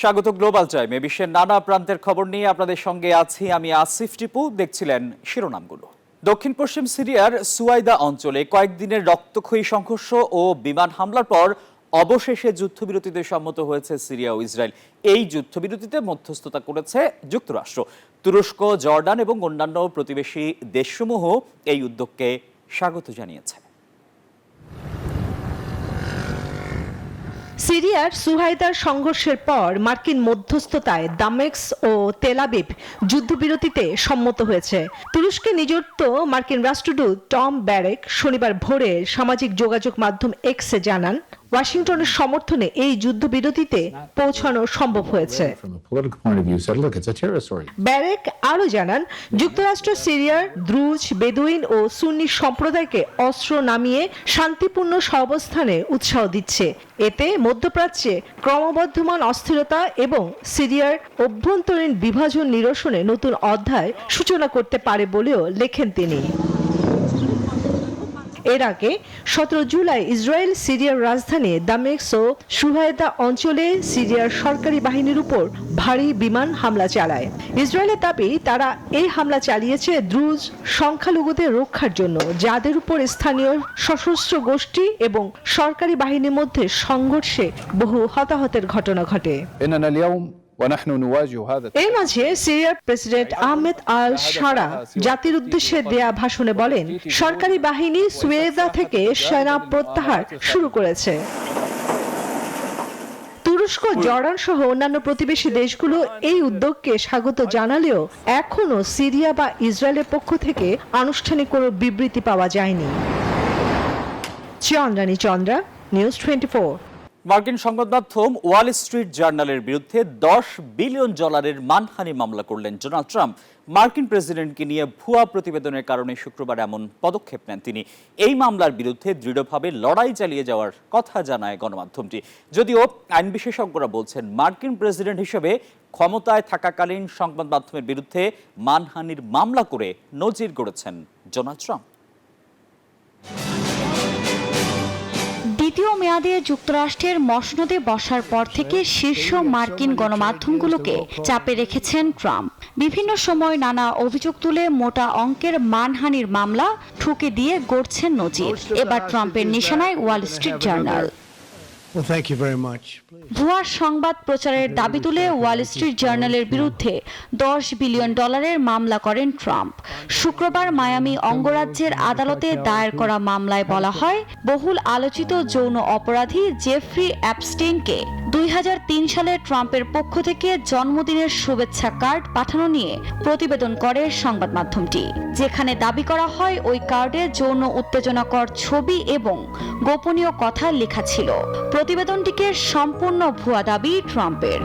স্বাগত গ্লোবাল টাইমে। বিশ্বের নানা প্রান্তের খবর নিয়ে আপনাদের সঙ্গে আছি আমি আসিফ টিপু। দেখছিলেন শিরোনামগুলো। দক্ষিণ পশ্চিম সিরিয়ার সুয়াইদা অঞ্চলে কয়েকদিনের রক্তক্ষয়ী সংঘর্ষ ও বিমান হামলার পর অবশেষে যুদ্ধবিরতিতে সম্মত হয়েছে সিরিয়া ও ইসরায়েল। এই যুদ্ধবিরতিতে মধ্যস্থতা করেছে যুক্তরাষ্ট্র। তুরস্ক, জর্ডান এবং অন্যান্য প্রতিবেশী দেশসমূহ এই উদ্যোগকে স্বাগত জানিয়েছে। সিরিয়ার সুহাইদার সংঘর্ষের পর মার্কিন মধ্যস্থতায় দামেস্ক ও তেল আবিব যুদ্ধবিরতিতে সম্মত হয়েছে। তুরস্কে নিযুক্ত মার্কিন রাষ্ট্রদূত টম ব্যারেক শনিবার ভোরে সামাজিক যোগাযোগ মাধ্যম এক্সে জানান, ওয়াশিংটনের সমর্থনে এই যুদ্ধবিরতিতে পৌঁছানো সম্ভব হয়েছে। ব্যারেক আরও জানান, যুক্তরাষ্ট্র সিরিয়ার দ্রুজ, বেদুইন ও সুন্নি সম্প্রদায়কে অস্ত্র নামিয়ে শান্তিপূর্ণ সহাবস্থানে উৎসাহ দিচ্ছে। এতে মধ্যপ্রাচ্যে ক্রমবর্ধমান অস্থিরতা এবং সিরিয়ার অভ্যন্তরীণ বিভাজন নিরসনে নতুন অধ্যায় সূচনা করতে পারে বলেও লেখেন তিনি। এর আগে 17 জুলাই ইসরায়েল সিরিয়ার রাজধানী দামেস্ক ও সুহাইদা অঞ্চলে সিরিয়ার সরকারি বাহিনীর উপর ভারী বিমান হামলা চালায়। ইসরায়েলের দাবি, তারা এই হামলা চালিয়েছে দ্রুজ সংখ্যালঘুদের রক্ষার জন্য, যাদের উপর স্থানীয় সশস্ত্র গোষ্ঠী এবং সরকারি বাহিনীর মধ্যে সংঘর্ষে বহু হতাহতের ঘটনা ঘটে। এর মাঝে সিরিয়ার প্রেসিডেন্ট আহমেদ আল শারা জাতির উদ্দেশ্যে দেয়া ভাষণে বলেন, সরকারি বাহিনী সুয়েদা থেকে সেনা প্রত্যাহার শুরু করেছে। তুরস্ক, জর্ডান সহ অন্যান্য প্রতিবেশী দেশগুলো এই উদ্যোগকে স্বাগত জানালেও এখনো সিরিয়া বা ইসরায়েলের পক্ষ থেকে আনুষ্ঠানিক কোনো বিবৃতি পাওয়া যায়নি। চন্দ্রা, নিউজ 24। মার্কিন সংবাদ মাধ্যম ওয়াল স্ট্রিট জার্নালের বিরুদ্ধে $10 বিলিয়ন মানহানি মামলা করলেন ডোনাল্ড ট্রাম্প। মার্কিন প্রেসিডেন্টকে নিয়ে ভুয়া প্রতিবেদনের কারণে শুক্রবার এমন পদক্ষেপ নেন তিনি। এই মামলার বিরুদ্ধে দৃঢ়ভাবে লড়াই চালিয়ে যাওয়ার কথা জানায় গণমাধ্যমটি। যদিও আইন বিশেষজ্ঞরা বলছেন, মার্কিন প্রেসিডেন্ট হিসেবে ক্ষমতায় থাকাকালীন সংবাদ মাধ্যমের বিরুদ্ধে মানহানির মামলা করে নজির গড়েছেন ডোনাল্ড ট্রাম্প। দ্বিতীয় মেয়াদে যুক্তরাষ্ট্রের মসনদে বসার পর থেকে শীর্ষ মার্কিন গণমাধ্যমগুলোকে চাপে রেখেছেন ট্রাম্প। বিভিন্ন সময় নানা অভিযোগ তুলে মোটা অঙ্কের মানহানির মামলা ঠুকে দিয়ে গড়ছেন নজির। এবার ট্রাম্পের নিশানায় ওয়াল স্ট্রিট জার্নাল। ভুয়া সংবাদ প্রচারের দাবি তুলে ওয়াল স্ট্রিট জার্নালের বিরুদ্ধে $10 বিলিয়ন মামলা করেন ট্রাম্প। শুক্রবার মায়ামি অঙ্গরাজ্যের আদালতে দায়ের করা মামলায় বলা হয়, বহুল আলোচিত যৌন অপরাধী জেফ্রি অ্যাপস্টেইনকে 2003 সালে ট্রাম্পের পক্ষ থেকে জন্মদিনের শুভেচ্ছা কার্ড পাঠানো নিয়ে প্রতিবেদন করে সংবাদ মাধ্যমটি, যেখানে দাবি করা হয় ওই কার্ডে যৌন উত্তেজনাকর ছবি এবং গোপনীয় কথা লেখা ছিল। প্রতিবেদনটিকে সম্পূর্ণ ভুয়া দাবি ট্রাম্পের।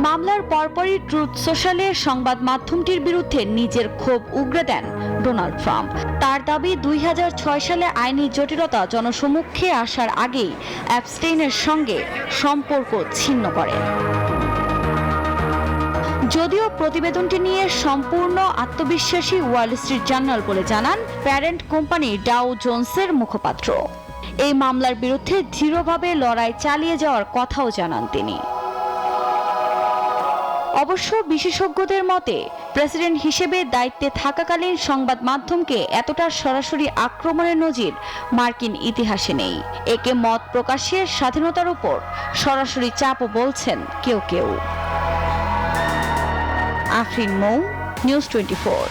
মামলার পরপরই ট্রুথ সোশ্যালে সংবাদ মাধ্যমটির বিরুদ্ধে নিজের ক্ষোভ উগরে দেন ডোনাল্ড ট্রাম্প। তার দাবি, 2006 সালে আইনি জটিলতা জনসমক্ষে আসার আগেই অ্যাপস্টেইনের সঙ্গে সম্পর্ক ছিন্ন করেন। যদিও প্রতিবেদনটি নিয়ে সম্পূর্ণ আত্মবিশ্বাসী ওয়াল স্ট্রিট জার্নাল বলে জানান প্যারেন্ট কোম্পানি ডাও জোন্সের মুখপাত্র। এই মামলার বিরুদ্ধে দৃঢ়ভাবে লড়াই চালিয়ে যাওয়ার কথাও জানান তিনি। অবশ্য বিশেষজ্ঞদের মতে, প্রেসিডেন্ট হিসেবে দায়িত্বে থাকাকালীন সংবাদ মাধ্যমকে এতটা সরাসরি আক্রমণের নজির মার্কিন ইতিহাসে নেই। একে মত প্রকাশের স্বাধীনতার উপর সরাসরি চাপও বলছেন কেউ কেউ। আফরিন মৌ, নিউজ 24।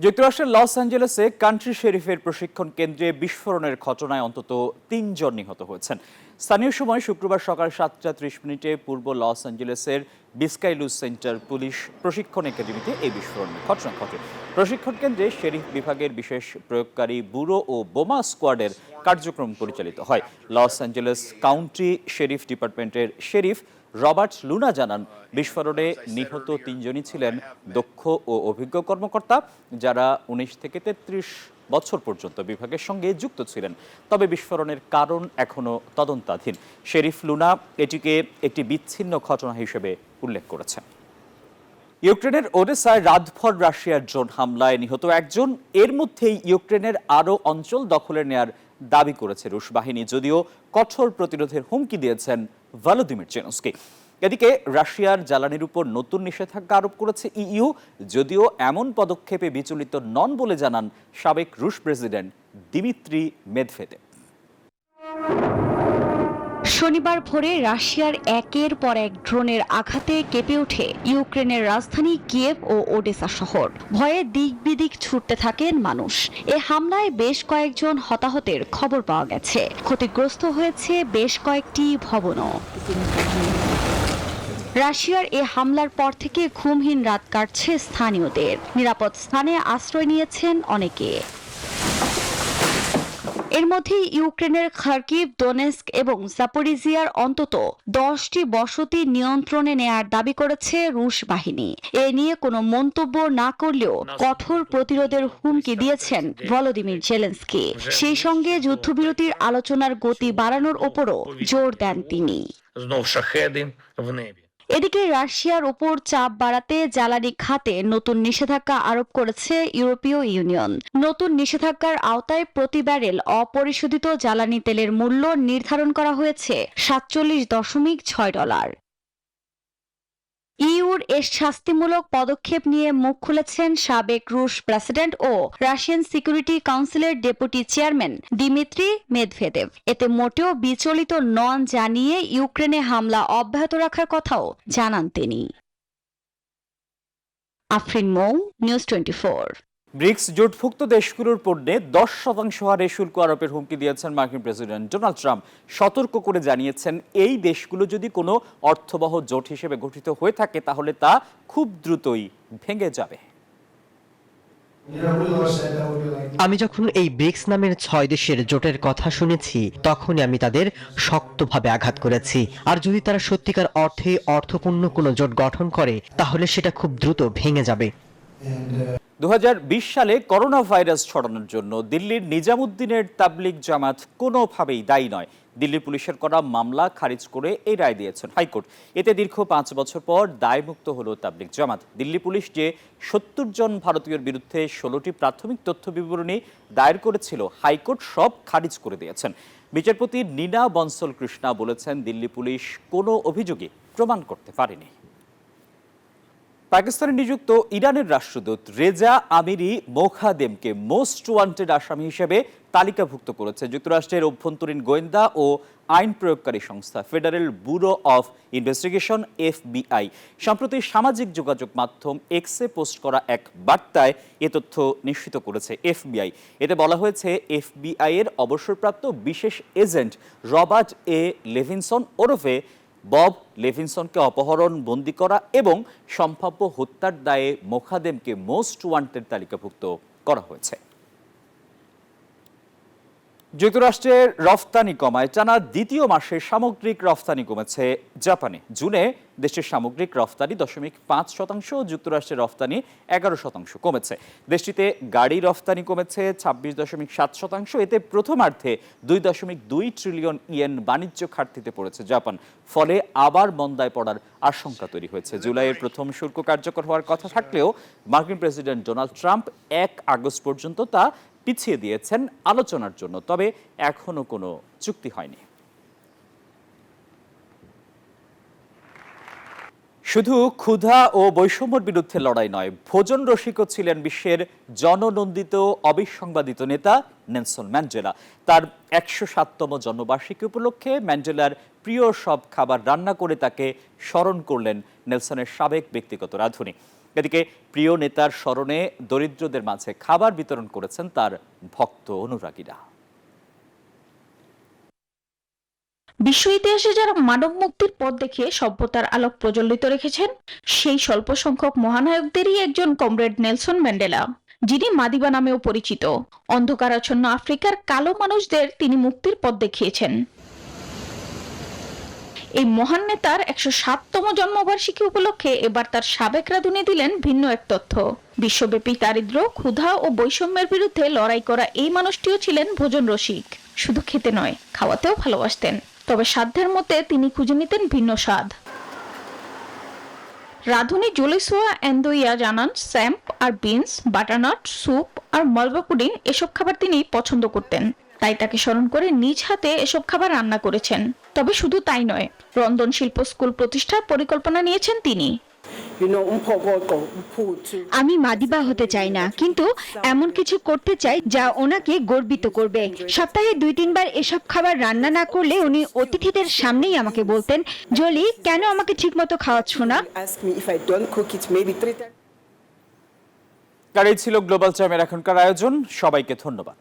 যুক্তরাষ্ট্রের লস অ্যাঞ্জেলেসে কান্ট্রি শেরিফের প্রশিক্ষণ কেন্দ্রে বিস্ফোরণের ঘটনায় অন্তত 3 জন নিহত হয়েছেন। স্থানীয় সময় শুক্রবার সকাল 7:30 পূর্ব লস অ্যাঞ্জেলেসের বিস্কাইলুজ সেন্টার পুলিশ প্রশিক্ষণ একাডেমিতে এই বিস্ফোরণের ঘটনা ঘটে। প্রশিক্ষণ কেন্দ্রে শেরিফ বিভাগের বিশেষ প্রয়োগকারী ব্যুরো ও বোমা স্কোয়াডের কার্যক্রম পরিচালিত হয়। লস অ্যাঞ্জেলেস কাউন্টি শেরিফ ডিপার্টমেন্টের শেরিফ রবার্ট লুনা জানান, বিস্ফোরণে নিহত 3 জনই ছিলেন দক্ষ ও অভিজ্ঞ কর্মকর্তা, যারা 19 থেকে 33 বছর পর্যন্ত বিভাগের সঙ্গে যুক্ত ছিলেন। তবে বিস্ফোরণের কারণ এখনো তদন্তাধীন। শেরিফ লুনা এটিকে একটি বিচ্ছিন্ন ঘটনা হিসেবে উল্লেখ করেছেন। ইউক্রেনের ওডেসায় রাতভর রাশিয়ার ড্রোন হামলায় নিহত 1 জন। এর মধ্যেই ইউক্রেনের আরও অঞ্চল দখলে নেয়ার দাবি করেছে রুশ বাহিনী, যদিও কঠোর প্রতিরোধের হুমকি দিয়েছেন ভলোদিমির জেলেনস্কি। এদিকে রাশিয়ার জ্বালানির উপর নতুন নিষেধাজ্ঞা আরোপ করেছে ইইউ, যদিও এমন পদক্ষেপে বিচলিত নন বলে জানান সাবেক রুশ প্রেসিডেন্ট দিমিত্রি মেদভেদেভ। শনিবার ভোরে রাশিয়ার একের পর এক ড্রোনের আঘাতে কেঁপে ওঠে ইউক্রেনের রাজধানী কিয়েভ ও ওডেসা শহর। ভয়ে দিক বিদিক ছুটতে থাকেন মানুষ। এ হামলায় বেশ কয়েকজন হতাহতের খবর পাওয়া গেছে। ক্ষতিগ্রস্ত হয়েছে বেশ কয়েকটি ভবনও। রাশিয়ার এ হামলার পর থেকে ঘুমহীন রাত কাটছে স্থানীয়দের। নিরাপদ স্থানে আশ্রয় নিয়েছেন অনেকে। এর মধ্যে ইউক্রেনের খার্কিভ, দোনেস্ক এবং জাপোরিজিয়ার অন্তত 10টি বসতি নিয়ন্ত্রণে নেয়ার দাবি করেছে রুশ বাহিনী। এ নিয়ে কোনো মন্তব্য না করলেও কঠোর প্রতিরোধের হুমকি দিয়েছেন ভলোদিমির জেলেনস্কি। সেই সঙ্গে যুদ্ধবিরতির আলোচনার গতি বাড়ানোর ওপরও জোর দেন তিনি। এদিকে রাশিয়ার উপর চাপ বাড়াতে জ্বালানি খাতে নতুন নিষেধাজ্ঞা আরোপ করেছে ইউরোপীয় ইউনিয়ন। নতুন নিষেধাজ্ঞার আওতায় প্রতি ব্যারেল অপরিশোধিত জ্বালানি তেলের মূল্য নির্ধারণ করা হয়েছে $47.6। ইউর এর শাস্তিমূলক পদক্ষেপ নিয়ে মুখ খুলেছেন সাবেক রুশ প্রেসিডেন্ট ও রাশিয়ান সিকিউরিটি কাউন্সিলের ডেপুটি চেয়ারম্যান দিমিত্রি মেদভেদেভ। এতে মোটেও বিচলিত নন জানিয়ে ইউক্রেনে হামলা অব্যাহত রাখার কথাও জানান তিনি। আফরিন মৌ, নিউজ 24। ব্রিক্স জোটভুক্ত দেশগুলোর পণ্যে 10% হারে শুল্ক আরোপের হুমকি দিয়েছেন মার্কিন প্রেসিডেন্ট ডোনাল্ড ট্রাম্প। সতর্ক করে জানিয়েছেন, এই দেশগুলো যদি কোনো অর্থবহ জোট হিসেবে গঠিত হয়ে থাকে তাহলে তা খুব দ্রুতই ভেঙে যাবে। আমি যখন এই ব্রিক্স নামের 6 দেশের জোটের কথা শুনেছি তখনই আমি তাদের শক্তভাবে আঘাত করেছি। আর যদি তারা সত্যিকার অর্থে অর্থপূর্ণ কোনো জোট গঠন করে তাহলে সেটা খুব দ্রুত ভেঙে যাবে। 2020 সালে করোনা ভাইরাস ছড়ানোর জন্য দিল্লির নিজামুদ্দিনের তাবলিগ জামাত কোনোভাবেই দায়ী নয়। দিল্লি পুলিশের করা মামলা খারিজ করে এই রায় দিয়েছেন হাইকোর্ট। এতে দীর্ঘ 5 বছর পর দায়মুক্ত হলো তাবলিগ জামাত। দিল্লি পুলিশ যে 70 জন ভারতীয়র বিরুদ্ধে 16টি প্রাথমিক তথ্য বিবরণী দায়ের করেছিল, হাইকোর্ট সব খারিজ করে দিয়েছেন। বিচারপতি নীনা বনসল কৃষ্ণা বলেছেন, দিল্লি পুলিশ কোনো অভিযোগই প্রমাণ করতে পারেনি। পাকিস্তানে নিযুক্ত ইরানের রাষ্ট্রদূত রেজা আমিরি মোখাদেমকে মোস্ট ওয়ান্টেড আসামি হিসেবে তালিকাভুক্ত করেছে যুক্তরাষ্ট্রের অভ্যন্তরীণ গোয়েন্দা ও আইন প্রয়োগকারী সংস্থা federal bureau of investigation FBI। সম্প্রতি সামাজিক যোগাযোগ মাধ্যম এক্সে পোস্ট করা এক বার্তায় এ তথ্য নিশ্চিত করেছে FBI। এতে বলা হয়েছে, FBI এর অবসরপ্রাপ্ত বিশেষ এজেন্ট রবার্ট এ লেভিনসন ওরফে বব লেভিনসনকে অপহরণ, বন্দী করা এবং সম্ভাব্য হত্যার দায়ে মোখাদেমকে মোস্ট ওয়ান্টেড তালিকাভুক্ত করা হয়েছে। যুক্তরাষ্ট্রের রফতানি কমায়। টানা দ্বিতীয় মাসে সামগ্রিক রফতানি কমেছে জাপানে। জুনে দেশের সামগ্রিক রফতানি 0.5%, যুক্তরাষ্ট্রের রফতানি 11% কমেছে। দেশটিতে গাড়ি রফতানি কমেছে 26.7%। এতে প্রথমার্ধে 2.2 ট্রিলিয়ন ইয়েন বাণিজ্য ঘাটতিতে পড়েছে জাপান। ফলে আবার মন্দায় পড়ার আশঙ্কা তৈরি হয়েছে। জুলাইয়ের প্রথম শুল্ক কার্যকর হওয়ার কথা থাকলেও মার্কিন প্রেসিডেন্ট ডোনাল্ড ট্রাম্প 1 আগস্ট পর্যন্ত তা পিছিয়ে দিয়েছেন আলোচনার জন্য। তবে এখনো কোনো চুক্তি হয়নি। শুধু ক্ষুধা ও বৈষম্যের বিরুদ্ধে লড়াই নয়, ভোজন রসিকও ছিলেন বিশ্বের জননন্দিত অবিসংবাদিত নেতা নেলসন ম্যান্ডেলা। তার 107তম জন্মবার্ষিকী উপলক্ষে ম্যান্ডেলার প্রিয় সব খাবার রান্না করে তাকে স্মরণ করলেন নেলসনের সাবেক ব্যক্তিগত রাঁধুনি। এদিকে প্রিয় নেতার স্মরণে দরিদ্রদের মাঝে খাবার বিতরণ করেছেন তার ভক্ত অনুরাগীরা। বিশ্ব ইতিহাসে যারা মানব মুক্তির পথ দেখিয়ে সভ্যতার আলোক প্রজ্বলিত রেখেছেন, সেই স্বল্প সংখ্যক মহানায়কদেরই একজন কমরেড নেলসন ম্যান্ডেলা, যিনি মাদিবা নামেও পরিচিত। অন্ধকারাচ্ছন্ন আফ্রিকার কালো মানুষদের তিনি মুক্তির পথ দেখিয়েছেন। এই মহান নেতার 107তম জন্মবার্ষিকী উপলক্ষে এবার তার সাবেক রাঁধুনি দিলেন ভিন্ন এক তথ্য। বিশ্বব্যাপী দারিদ্র্য, ক্ষুধা ও বৈষম্যের বিরুদ্ধে লড়াই করা এই মানুষটিও ছিলেন ভোজন রসিক। শুধু খেতে নয়, খাওয়াতেও ভালোবাসতেন। তবে সাধ্যের মধ্যে তিনি খুঁজে নিতেন ভিন্ন স্বাদ। রাঁধুনি জুলিসোয়া এন্দোইয়া জানান, স্যাম্প আর বিনস, বাটারনাট, স্যুপ আর মালবা পুডিং এসব খাবার তিনি পছন্দ করতেন। তাই তাকে স্মরণ করে নিজ হাতে এসব খাবার রান্না করেছেন। তবে শুধু তাই নয়, রন্ধন শিল্প স্কুল প্রতিষ্ঠার পরিকল্পনা নিয়েছেন তিনি। আমি মাদিবা হতে চাই না, কিন্তু এমন কিছু করতে চাই যা ওনাকে গর্বিত করবে। সপ্তাহে 2-3 বার এসব খাবার রান্না না করলে উনি অতিথিদের সামনেই আমাকে বলতেন, জলি কেন আমাকে ঠিকমতো খাওয়াচ্ছ না। আর এই ছিল গ্লোবাল টাইমের এখনকার আয়োজন। সবাইকে ধন্যবাদ।